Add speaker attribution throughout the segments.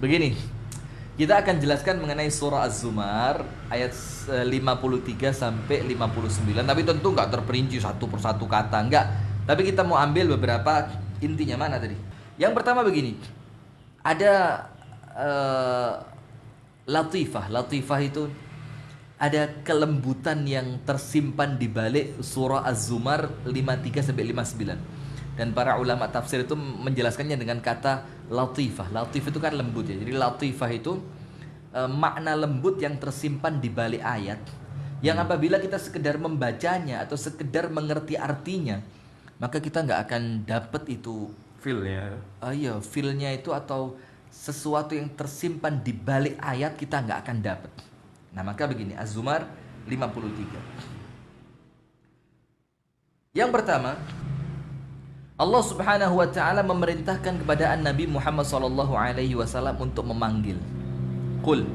Speaker 1: Begini, kita akan jelaskan mengenai surah Az-Zumar ayat 53 sampai 59. Tapi tentu nggak terperinci satu persatu kata, enggak. Tapi kita mau ambil beberapa intinya. Mana tadi? Yang pertama begini, ada latifah. Latifah itu ada kelembutan yang tersimpan di balik surah Az-Zumar 53 sampai 59. Dan para ulama tafsir itu menjelaskannya dengan kata latifah. Latif itu kan lembut ya. Jadi latifah itu makna lembut yang tersimpan di balik ayat, yang apabila kita sekedar membacanya atau sekedar mengerti artinya, maka kita nggak akan dapat itu
Speaker 2: feel-nya.
Speaker 1: iya, feel-nya itu atau sesuatu yang tersimpan di balik ayat kita nggak akan dapat. Nah, maka begini, Az-Zumar 53. Yang pertama, Allah Subhanahu wa taala memerintahkan kepada Nabi Muhammad sallallahu alaihi wasallam untuk memanggil. Qul,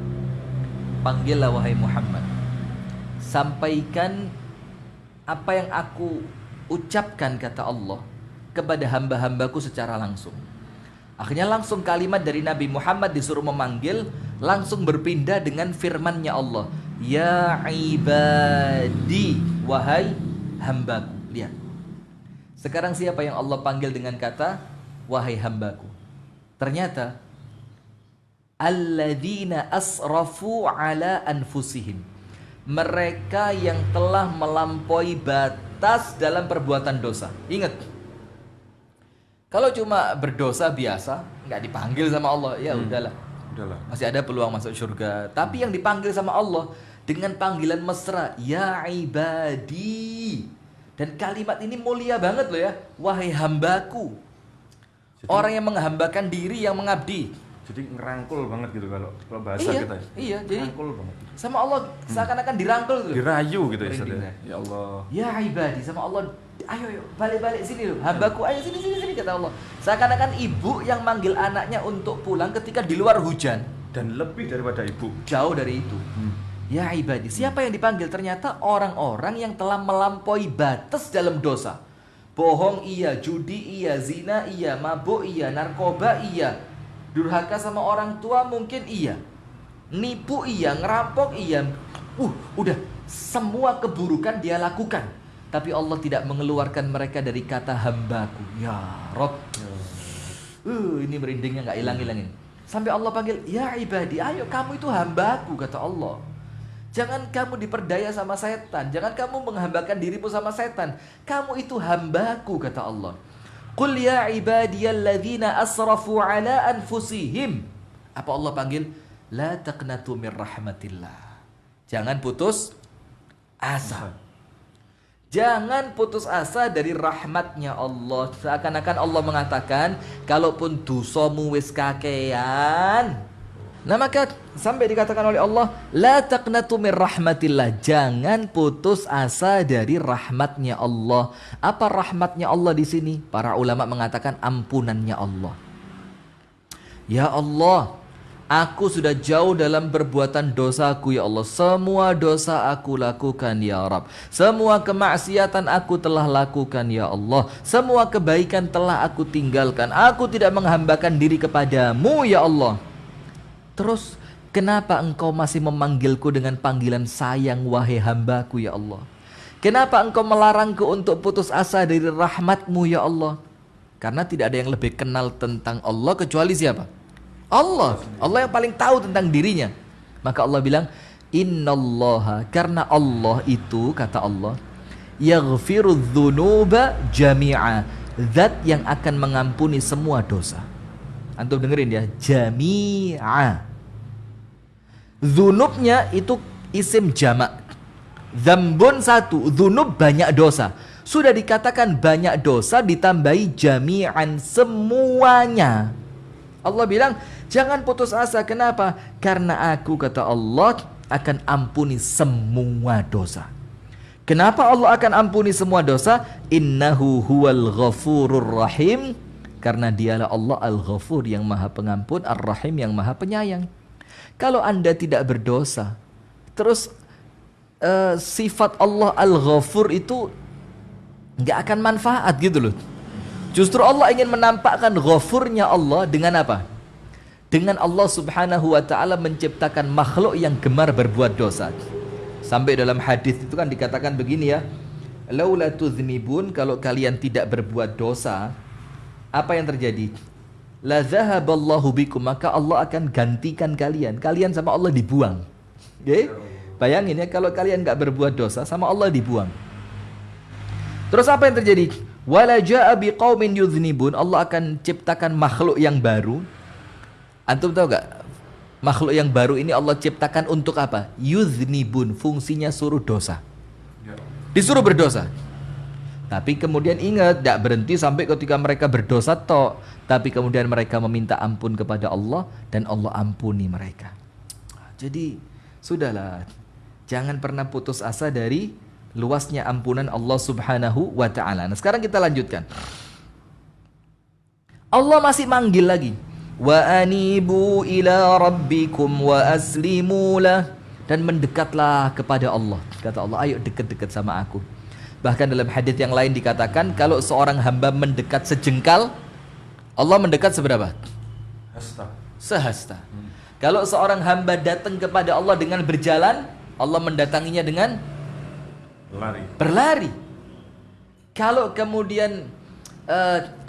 Speaker 1: panggillah wahai Muhammad. Sampaikan apa yang aku ucapkan, kata Allah, kepada hamba-hambaku secara langsung. Akhirnya langsung kalimat dari Nabi Muhammad disuruh memanggil, langsung berpindah dengan firman-Nya Allah. Ya ibadi, wahai hambaku. Lihat. Sekarang siapa yang Allah panggil dengan kata wahai hambaku? Ternyata alladzina asrafu ala anfusihim. Mereka yang telah melampaui batas dalam perbuatan dosa. Ingat, kalau cuma berdosa biasa, nggak dipanggil sama Allah, ya udahlah. Masih ada peluang masuk surga. Tapi yang dipanggil sama Allah dengan panggilan mesra, ya ibadi. Dan kalimat ini mulia banget loh ya, wahai hambaku. Jadi, orang yang menghambakan diri, yang mengabdi.
Speaker 2: Jadi ngerangkul banget gitu kalau bahasa
Speaker 1: iya,
Speaker 2: kita.
Speaker 1: Iya, jadi
Speaker 2: ngerangkul banget.
Speaker 1: Sama Allah seakan-akan dirangkul gitu.
Speaker 2: Dirayu gitu ya. Ya Allah.
Speaker 1: Ya ibadi, sama Allah, ayo balik sini loh, hambaku, ayo sini kata Allah. Seakan-akan ibu yang manggil anaknya untuk pulang ketika di luar hujan.
Speaker 2: Dan lebih daripada ibu.
Speaker 1: Jauh dari itu. Ya ibadi, siapa yang dipanggil? Ternyata orang-orang yang telah melampaui batas dalam dosa. Bohong iya, judi iya, zina iya, mabuk iya, narkoba iya, durhaka sama orang tua mungkin iya, nipu iya, ngerampok iya. Udah semua keburukan dia lakukan. Tapi Allah tidak mengeluarkan mereka dari kata hambaku. Ya Rob. Ini merindingnya nggak hilang-hilangin. Sampai Allah panggil, ya ibadi, ayo kamu itu hambaku, kata Allah. Jangan kamu diperdaya sama setan. Jangan kamu menghambakan dirimu sama setan. Kamu itu hambaku, kata Allah. Qul ya ibadiyalladzina asrafu ala anfusihim. Apa Allah panggil? La taqnatu min rahmatillah. Jangan putus asa. Jangan putus asa dari rahmatnya Allah. Seakan-akan Allah mengatakan, kalaupun dosamu wis kakean, nah maka sampai dikatakan oleh Allah, la taqnatu min rahmatillah. Jangan putus asa dari rahmatnya Allah. Apa rahmatnya Allah di sini? Para ulama mengatakan ampunannya Allah. Ya Allah, aku sudah jauh dalam perbuatan dosaku ya Allah. Semua dosa aku lakukan ya Rabb. Semua kemaksiatan aku telah lakukan ya Allah. Semua kebaikan telah aku tinggalkan. Aku tidak menghambakan diri kepadamu ya Allah. Terus kenapa engkau masih memanggilku dengan panggilan sayang wahai hambaku ya Allah? Kenapa engkau melarangku untuk putus asa dari rahmatmu ya Allah? Karena tidak ada yang lebih kenal tentang Allah kecuali siapa? Allah. Allah yang paling tahu tentang dirinya. Maka Allah bilang, innallaha, karena Allah itu, kata Allah, yaghfirudz dzunuba jami'a, zat yang akan mengampuni semua dosa. Antum dengerin ya, jami'a. Dzunubnya itu isim jamak. Dzambun satu, dzunub banyak dosa. Sudah dikatakan banyak dosa ditambahi jami'an, semuanya. Allah bilang, jangan putus asa. Kenapa? Karena aku, kata Allah, akan ampuni semua dosa. Kenapa Allah akan ampuni semua dosa? Innahu huwal ghafurur rahim. Karena dialah Allah Al-Ghafur, yang maha pengampun, Ar-Rahim, yang maha penyayang. Kalau Anda tidak berdosa, terus sifat Allah Al-Ghafur itu nggak akan manfaat gitu loh. Justru Allah ingin menampakkan ghafurnya Allah dengan apa? dengan Allah Subhanahu wa taala menciptakan makhluk yang gemar berbuat dosa. Sampai dalam hadis itu kan dikatakan begini ya, laula tuznibun, kalau kalian tidak berbuat dosa, apa yang terjadi? La zahaballahu bikum, maka Allah akan gantikan kalian. Kalian sama Allah dibuang. Okay? Bayangin ya, kalau kalian nggak berbuat dosa, sama Allah dibuang. Terus apa yang terjadi? Wala jaa biqaumin yuznibun, Allah akan ciptakan makhluk yang baru. Antum tahu gak? Makhluk yang baru ini Allah ciptakan untuk apa? Yuznibun, fungsinya suruh dosa. Disuruh berdosa. Tapi kemudian ingat, tidak berhenti sampai ketika mereka berdosa tok, tapi kemudian mereka meminta ampun kepada Allah dan Allah ampuni mereka. Jadi sudahlah, jangan pernah putus asa dari luasnya ampunan Allah Subhanahu wa taala. Nah, sekarang kita lanjutkan. Allah masih manggil lagi. Wa anibu ila rabbikum wa aslimu lah, dan mendekatlah kepada Allah. Kata Allah, ayo dekat-dekat sama aku. Bahkan dalam hadis yang lain dikatakan, kalau seorang hamba mendekat sejengkal, Allah mendekat seberapa? Sehasta. Kalau seorang hamba datang kepada Allah dengan berjalan, Allah mendatanginya dengan berlari. Kalau kemudian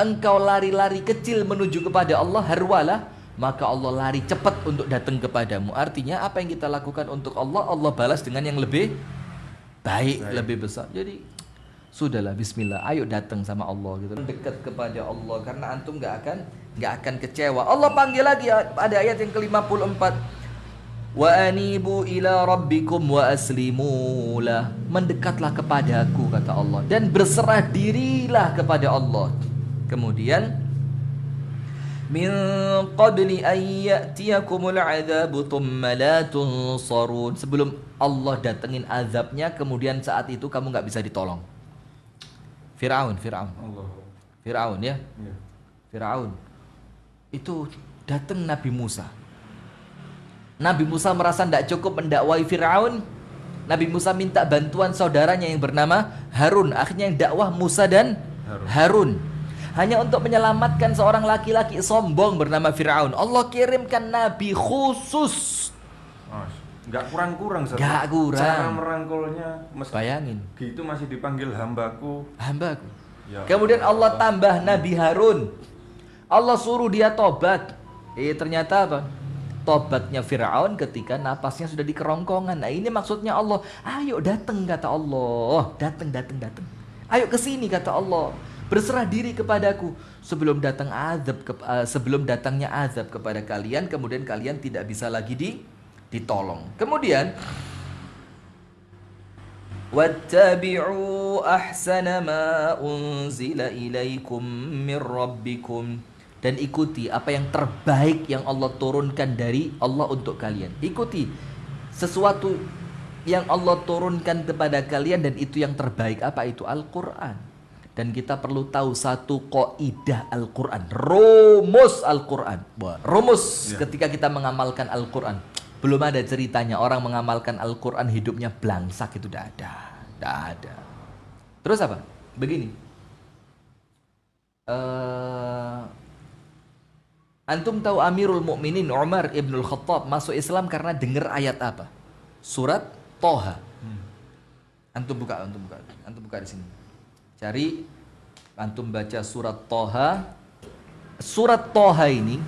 Speaker 1: engkau lari-lari kecil menuju kepada Allah, harwalah, maka Allah lari cepat untuk datang kepadamu. Artinya apa yang kita lakukan untuk Allah, Allah balas dengan yang lebih baik, lebih besar. Jadi sudahlah, bismillah, ayo datang sama Allah gitu. Dekat kepada Allah, karena antum nggak akan kecewa. Allah panggil lagi ada ayat yang ke-54. Wa anibu ila rabbikum wa aslimu lah, mendekatlah kepadaku, kata Allah, dan berserah dirilah kepada Allah. Kemudian min qabli an ya'tiyakumul 'adzabu thumma la tunsarun, sebelum Allah datengin azabnya, kemudian saat itu kamu nggak bisa ditolong. Firaun ya. Firaun itu datang Nabi Musa. Nabi Musa merasa tidak cukup mendakwai Firaun. Nabi Musa minta bantuan saudaranya yang bernama Harun. Akhirnya yang dakwah Musa dan Harun. Hanya untuk menyelamatkan seorang laki-laki sombong bernama Firaun, Allah kirimkan Nabi khusus.
Speaker 2: Nggak kurang-kurang.
Speaker 1: Nggak kurang.
Speaker 2: Cara merangkulnya,
Speaker 1: bayangin.
Speaker 2: Gitu masih dipanggil hambaku. Ya.
Speaker 1: Kemudian Allah tambah Nabi Harun. Allah suruh dia tobat. Ternyata apa? Tobatnya Firaun ketika napasnya sudah di kerongkongan. Nah, ini maksudnya Allah, ayo datang, kata Allah. Datang. Ayo ke sini, kata Allah. Berserah diri kepadaku sebelum datangnya azab kepada kalian, kemudian kalian tidak bisa lagi ditolong. Kemudian wattabi'u ahsana ma unzila ilaikum mir rabbikum, dan ikuti apa yang terbaik yang Allah turunkan dari Allah untuk kalian. Ikuti sesuatu yang Allah turunkan kepada kalian, dan itu yang terbaik. Apa itu? Al-Quran. Dan kita perlu tahu satu kaidah Al-Quran, rumus Al-Quran. Rumus ketika kita mengamalkan Al-Quran. Belum ada ceritanya orang mengamalkan Al-Quran hidupnya belangsak, itu tidak ada. Terus apa? Begini. Antum tahu Amirul Mukminin Umar ibnul Khattab masuk Islam karena dengar ayat apa? Surat Toha. Antum buka di sini. Cari, antum baca surat Toha. Surat Toha ini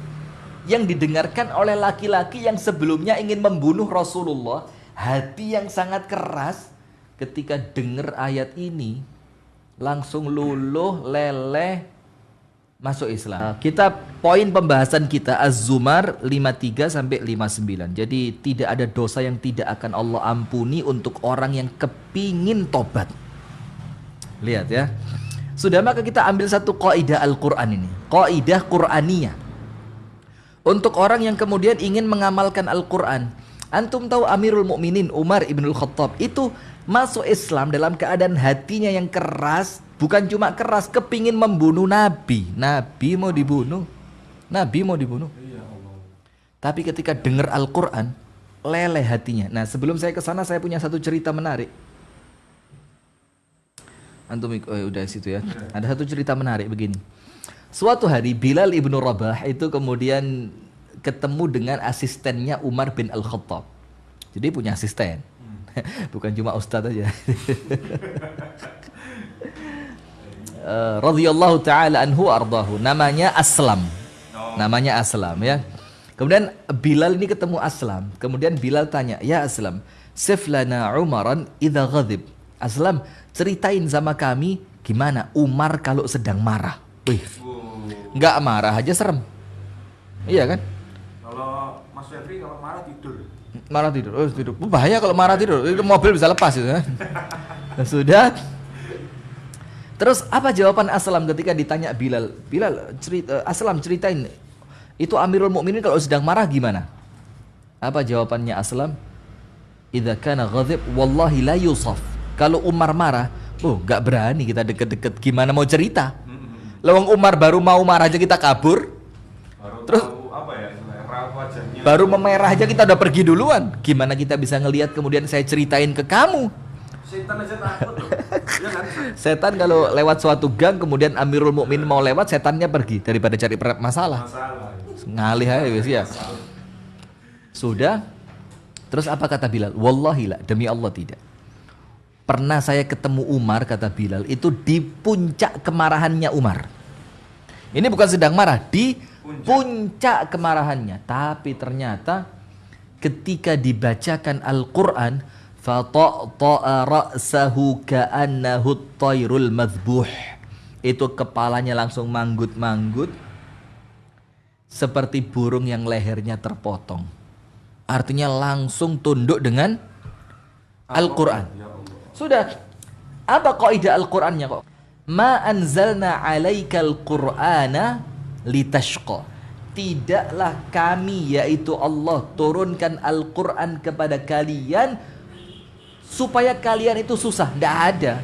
Speaker 1: yang didengarkan oleh laki-laki yang sebelumnya ingin membunuh Rasulullah, hati yang sangat keras, ketika dengar ayat ini langsung luluh leleh masuk Islam. Kita poin pembahasan kita Az-Zumar 53 sampai 59. Jadi tidak ada dosa yang tidak akan Allah ampuni untuk orang yang kepingin tobat. Lihat ya. Sudah, maka kita ambil satu kaidah Al-Qur'an ini. Kaidah Qur'aniyah. Untuk orang yang kemudian ingin mengamalkan Al-Qur'an. Antum tahu Amirul Mukminin Umar ibnul Khattab itu masuk Islam dalam keadaan hatinya yang keras. Bukan cuma keras, kepingin membunuh Nabi. Nabi mau dibunuh. Tapi ketika dengar Al-Quran, leleh hatinya. Nah, sebelum saya ke sana, saya punya satu cerita menarik. Antum udah situ ya. Ada satu cerita menarik begini. Suatu hari Bilal ibnu Rabah itu kemudian ketemu dengan asistennya Umar bin Al-Khattab. Jadi punya asisten. Bukan cuma ustadz aja. Radhiyallahu taala anhu ardahu. Namanya Aslam. Namanya Aslam ya. Kemudian Bilal ini ketemu Aslam. Kemudian Bilal tanya, "Ya Aslam, sif lana Umaran idza ghadib." Aslam, ceritain sama kami gimana Umar kalau sedang marah. Wih. Enggak marah aja serem. Iya kan?
Speaker 2: Kalau Mas Febri kalau marah tidur.
Speaker 1: Marah tidur. Oh, tidur. Bahaya kalau marah tidur. Itu mobil bisa lepas itu kan. Sudah. Terus apa jawaban Aslam ketika ditanya Bilal? Bilal, Aslam ceritain itu Amirul Mukminin kalau sedang marah gimana? Apa jawabannya Aslam? Idza kana ghadib wallahi la yusaf. Kalau Umar marah, enggak berani kita deket-deket. Gimana mau cerita? Lawang Umar baru mau marah aja kita kabur. Terus
Speaker 2: Apa ya? Raut wajahnya.
Speaker 1: baru memerah aja kita udah pergi duluan. Gimana kita bisa ngelihat kemudian saya ceritain ke kamu?
Speaker 2: Setan aja takut loh. Ya kan?
Speaker 1: Setan kalau lewat suatu gang kemudian Amirul Mukminin mau lewat, setannya pergi daripada cari masalah.
Speaker 2: Masalah.
Speaker 1: Ngalih aja wis ya. Sudah. Terus apa kata Bilal? Wallahi la, demi Allah tidak. Pernah saya ketemu Umar, kata Bilal, itu di puncak kemarahannya Umar. Ini bukan sedang marah, di puncak kemarahannya. Tapi ternyata ketika dibacakan Al-Qur'an, fata'ta'a ra'sahu ka'annahu at-tayrul madhbuh. Itu kepalanya langsung manggut-manggut seperti burung yang lehernya terpotong. Artinya langsung tunduk dengan Al-Qur'an. Sudah. Apa kaidah Al-Qur'annya kok? Ma anzalna 'alaikal Qur'ana litashqa. Tidaklah kami, yaitu Allah, turunkan Al-Qur'an kepada kalian supaya kalian itu susah. Tidak ada.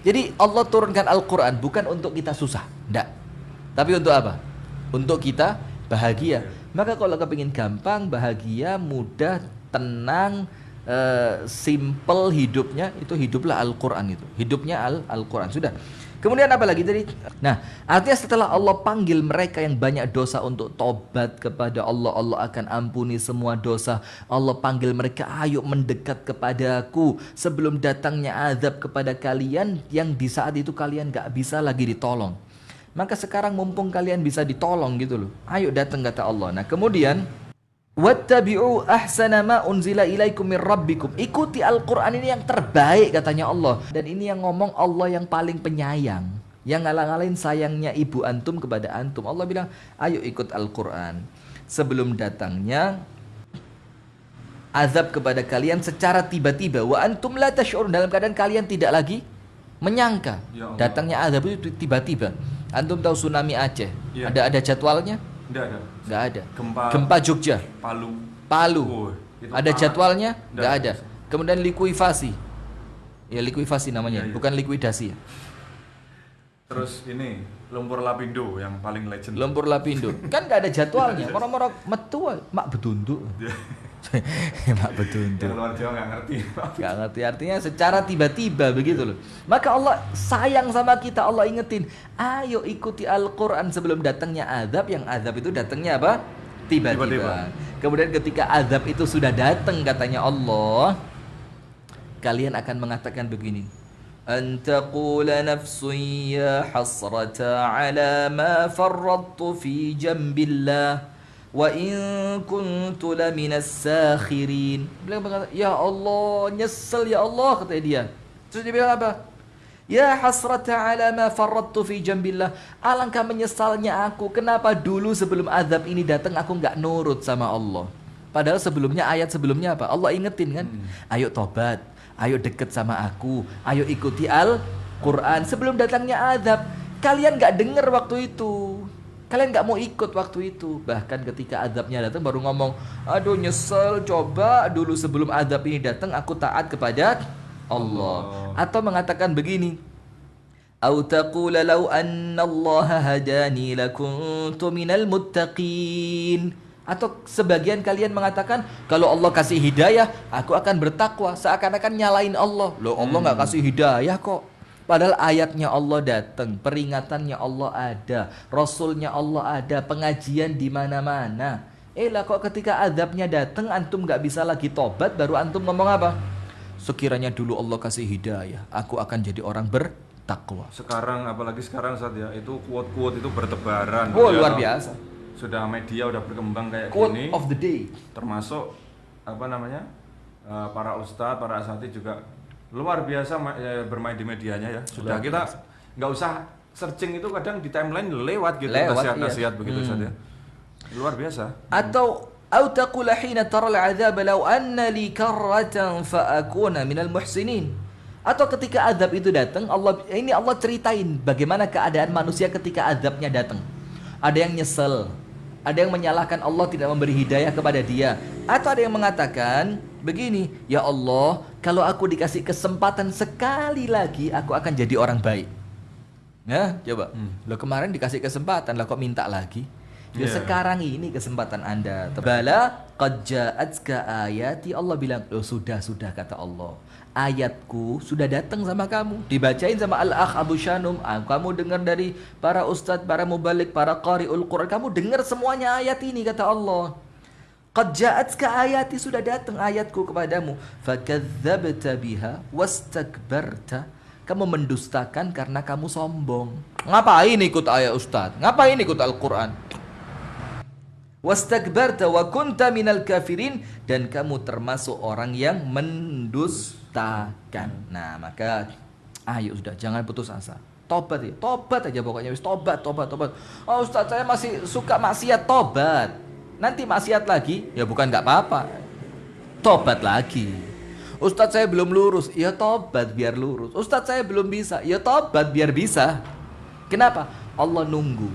Speaker 1: Jadi Allah turunkan Al-Qur'an bukan untuk kita susah. Tidak. Tapi untuk apa? Untuk kita bahagia. Maka kalau kepingin gampang, bahagia, mudah, tenang, simple hidupnya, itu hiduplah Al-Quran itu. Hidupnya Al-Quran. Sudah. Kemudian apa lagi tadi? Nah, artinya setelah Allah panggil mereka yang banyak dosa untuk tobat kepada Allah, Allah akan ampuni semua dosa. Allah panggil mereka, ayo mendekat kepadaku sebelum datangnya azab kepada kalian yang di saat itu kalian gak bisa lagi ditolong. Maka sekarang mumpung kalian bisa ditolong gitu loh, ayo datang kata Allah. Nah kemudian wattabi'u ahsana ma unzila ilaikum mir rabbikum. Ikuti Al-Qur'an ini yang terbaik katanya Allah. Dan ini yang ngomong Allah yang paling penyayang, yang ngalang-ngalain sayangnya ibu antum kepada antum. Allah bilang, ayo ikut Al-Qur'an sebelum datangnya azab kepada kalian secara tiba-tiba. Wa antum la tash'urun, dalam keadaan kalian tidak lagi menyangka datangnya azab itu tiba-tiba. Antum tahu tsunami Aceh? Ya. Ada jadwalnya? Nggak ada. Gempa Jogja. Palu. Ada jadwalnya? Nggak ada. Kemudian likuifasi. Ya likuifasi namanya, bukan likuidasi.
Speaker 2: Terus ini lumpur lapindo yang paling legend.
Speaker 1: Lumpur lapindo. Kan nggak ada jadwalnya. Moro-moro metu mak betunduk. Mak betunduk.
Speaker 2: Yang luar Jawa nggak ngerti.
Speaker 1: Nggak ngerti, artinya secara tiba-tiba begitu loh. Maka Allah sayang sama kita, Allah ingetin, ayo ikuti Al-Qur'an sebelum datangnya azab. Yang azab itu datangnya apa? Tiba-tiba. Kemudian ketika azab itu sudah datang katanya Allah, kalian akan mengatakan begini, antaqula nafsun ya hasrata ala ma farradtu fi jambillah wa in kuntu laminas sakhirin. Beliau berkata, ya Allah, nyesel ya Allah, kata dia. Terus dia bilang apa? Ya hasrata ala ma farradtu fi jambillah. Alangkah menyesalnya aku, kenapa dulu sebelum azab ini datang aku nggak nurut sama Allah. Padahal sebelumnya, ayat sebelumnya apa? Allah ingetin kan, ayo tobat, ayo deket sama aku, ayo ikuti Al-Quran sebelum datangnya azab. Kalian nggak dengar waktu itu, kalian nggak mau ikut waktu itu. Bahkan ketika azabnya datang baru ngomong, aduh nyesel, coba dulu sebelum azab ini datang aku taat kepada Allah. Atau mengatakan begini, au taqula law anna Allah hadani lakuntu minal muttaqin. Atau sebagian kalian mengatakan, kalau Allah kasih hidayah aku akan bertakwa. Seakan-akan nyalain Allah. Loh, Allah nggak kasih hidayah kok. Padahal ayatnya Allah datang, peringatannya Allah ada, Rasulnya Allah ada, pengajian di mana-mana. Lah kok ketika azabnya datang antum nggak bisa lagi tobat, baru antum ngomong apa? Sekiranya dulu Allah kasih hidayah, aku akan jadi orang bertakwa.
Speaker 2: Sekarang, apalagi sekarang saat ya, itu quote-quote itu bertebaran.
Speaker 1: Oh,
Speaker 2: Ya,
Speaker 1: luar biasa.
Speaker 2: Sudah media udah berkembang kayak
Speaker 1: Quote
Speaker 2: gini.
Speaker 1: of the day.
Speaker 2: Termasuk apa namanya? Para ustadz, para asatidz juga luar biasa bermain di medianya ya. Sudah kita nggak usah searching, itu kadang di timeline lewat gitu, nasihat-nasihat begitu saja. Luar biasa.
Speaker 1: Atau taqula hina tara al-'adzab law anna li karratan fa akuna minal muhsinin. Atau ketika azab itu datang, Allah ceritain bagaimana keadaan manusia ketika azabnya datang. Ada yang nyesel, ada yang menyalahkan Allah tidak memberi hidayah kepada dia, atau ada yang mengatakan begini, ya Allah, kalau aku dikasih kesempatan sekali lagi, aku akan jadi orang baik. Ya, coba. Lo kemarin dikasih kesempatan, lah kok minta lagi? Ya sekarang ini kesempatan Anda. Bala qad ja'atka ayati, Allah bilang, sudah kata Allah. Ayatku sudah datang sama kamu. Dibacain sama Al-Akh Abu Shanum. Kamu dengar dari para ustadz, para mubalik, para qari'ul Quran. Kamu dengar semuanya ayat ini, kata Allah. Qad ja'atka ayati, sudah datang ayatku kepadamu. Fakadzdzabta biha wastakbarta. Kamu mendustakan karena kamu sombong. Ngapain ikut ayat ustadz? Ngapain ikut Al-Quran? Wastakbarta wa kunta minal kafirin, dan kamu termasuk orang yang mendustakan. Nah, maka ayo sudah, jangan putus asa. Tobat ya, tobat aja pokoknya, tobat. Oh Ustaz, saya masih suka maksiat, tobat. Nanti maksiat lagi, ya bukan nggak apa-apa. Tobat lagi. Ustaz, saya belum lurus, ya tobat biar lurus. Ustaz, saya belum bisa, ya tobat biar bisa. Kenapa? Allah nunggu.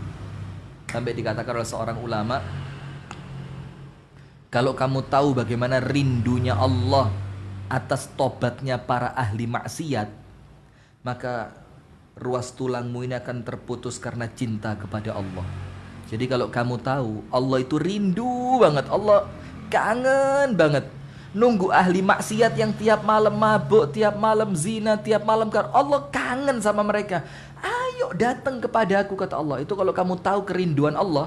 Speaker 1: Sampai dikatakan oleh seorang ulama, kalau kamu tahu bagaimana rindunya Allah atas tobatnya para ahli maksiat, maka ruas tulangmu ini akan terputus karena cinta kepada Allah. Jadi kalau kamu tahu Allah itu rindu banget, Allah kangen banget, nunggu ahli maksiat yang tiap malam mabuk, tiap malam zina, tiap malam Allah kangen sama mereka. Ayo datang kepada aku, kata Allah. Itu kalau kamu tahu kerinduan Allah,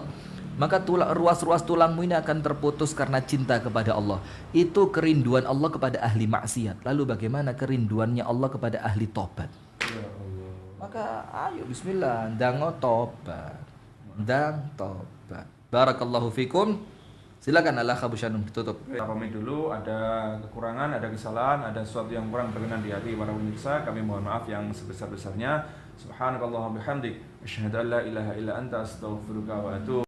Speaker 1: maka ruas-ruas tulangmu ini akan terputus karena cinta kepada Allah. Itu kerinduan Allah kepada ahli maksiat. Lalu bagaimana kerinduannya Allah kepada ahli tobat? Maka ayo bismillah, ndang tobat. Barakallahu fikum. Silakan Allah Abu Shanum tutup.
Speaker 2: Kita pamit dulu, ada kekurangan, ada kesalahan, ada sesuatu yang kurang berkenan di hati para pemirsa, kami mohon maaf yang sebesar-besarnya. Subhanakallahumma bihamdik, asyhadu an la ilaha illa anta, astaghfiruka wa atubu